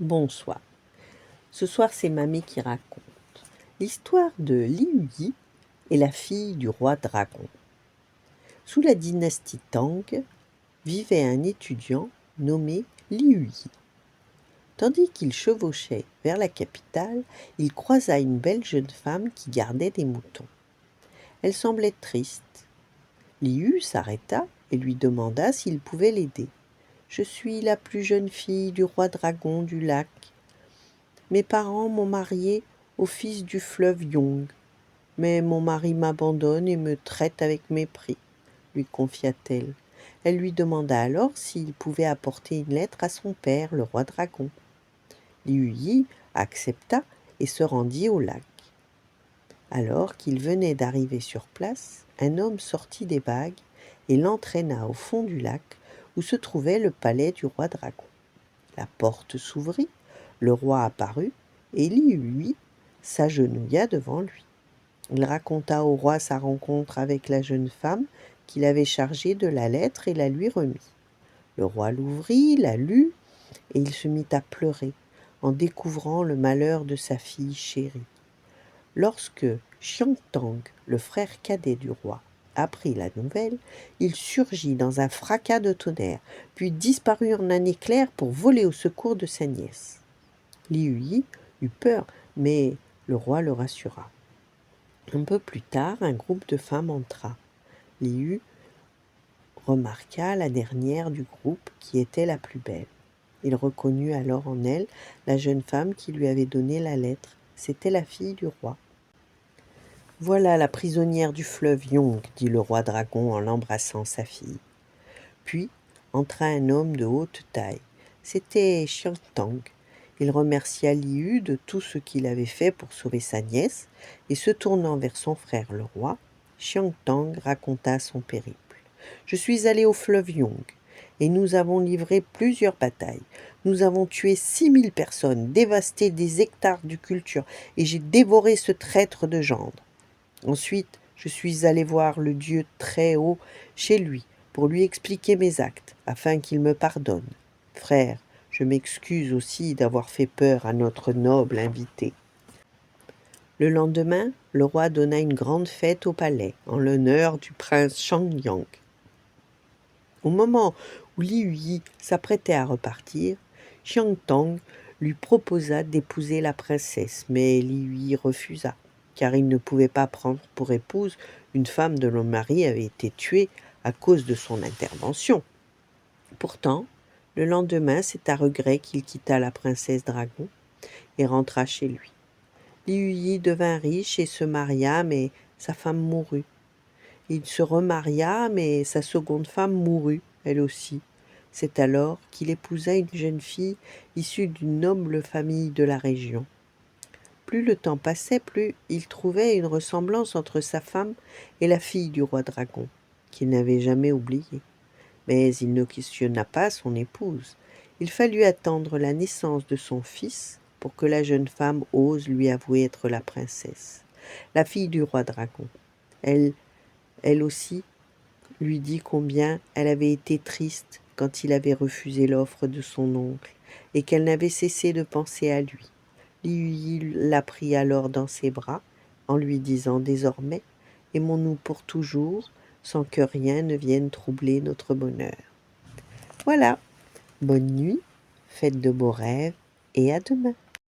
Bonsoir. Ce soir, c'est Mamie qui raconte l'histoire de Liu Yi et la fille du roi dragon. Sous la dynastie Tang, vivait un étudiant nommé Liu Yi. Tandis qu'il chevauchait vers la capitale, il croisa une belle jeune femme qui gardait des moutons. Elle semblait triste. Liu s'arrêta et lui demanda s'il pouvait l'aider. « Je suis la plus jeune fille du roi dragon du lac. Mes parents m'ont mariée au fils du fleuve Yong, mais mon mari m'abandonne et me traite avec mépris, lui confia-t-elle. Elle lui demanda alors s'il pouvait apporter une lettre à son père, le roi dragon. Liu Yi accepta et se rendit au lac. Alors qu'il venait d'arriver sur place, un homme sortit des vagues et l'entraîna au fond du lac où se trouvait le palais du roi dragon. La porte s'ouvrit, le roi apparut et Liu Yi s'agenouilla devant lui. Il raconta au roi sa rencontre avec la jeune femme qu'il avait chargée de la lettre et la lui remit. Le roi l'ouvrit, la lut et il se mit à pleurer en découvrant le malheur de sa fille chérie. Lorsque Xiangtang, le frère cadet du roi, apprit la nouvelle, il surgit dans un fracas de tonnerre, puis disparut en un éclair pour voler au secours de sa nièce. Liu Yi eut peur, mais le roi le rassura. Un peu plus tard, un groupe de femmes entra. Liu remarqua la dernière du groupe qui était la plus belle. Il reconnut alors en elle la jeune femme qui lui avait donné la lettre. C'était la fille du roi. « Voilà la prisonnière du fleuve Yong, dit le roi dragon en l'embrassant sa fille. Puis entra un homme de haute taille. C'était Xiangtang. Il remercia Liu de tout ce qu'il avait fait pour sauver sa nièce, et se tournant vers son frère le roi, Xiangtang raconta son périple. « Je suis allé au fleuve Yong, et nous avons livré plusieurs batailles. Nous avons tué 6000 personnes, dévasté des hectares de culture, et j'ai dévoré ce traître de gendre. Ensuite, je suis allé voir le Dieu très haut chez lui pour lui expliquer mes actes, afin qu'il me pardonne. Frère, je m'excuse aussi d'avoir fait peur à notre noble invité. » Le lendemain, le roi donna une grande fête au palais, en l'honneur du prince Shangyang. Au moment où Liu Yi s'apprêtait à repartir, Xiangtang lui proposa d'épouser la princesse, mais Liu Yi refusa, car il ne pouvait pas prendre pour épouse une femme dont le mari avait été tué à cause de son intervention. Pourtant, le lendemain, c'est à regret qu'il quitta la princesse dragon et rentra chez lui. Liu Yi devint riche et se maria, mais sa femme mourut. Il se remaria, mais sa seconde femme mourut, elle aussi. C'est alors qu'il épousa une jeune fille issue d'une noble famille de la région. Plus le temps passait, plus il trouvait une ressemblance entre sa femme et la fille du roi dragon, qu'il n'avait jamais oubliée. Mais il ne questionna pas son épouse. Il fallut attendre la naissance de son fils pour que la jeune femme ose lui avouer être la princesse, la fille du roi dragon. Elle aussi lui dit combien elle avait été triste quand il avait refusé l'offre de son oncle et qu'elle n'avait cessé de penser à lui. Liu Yi la prit alors dans ses bras en lui disant « Désormais, aimons-nous pour toujours, sans que rien ne vienne troubler notre bonheur. » Voilà, bonne nuit, faites de beaux rêves et à demain.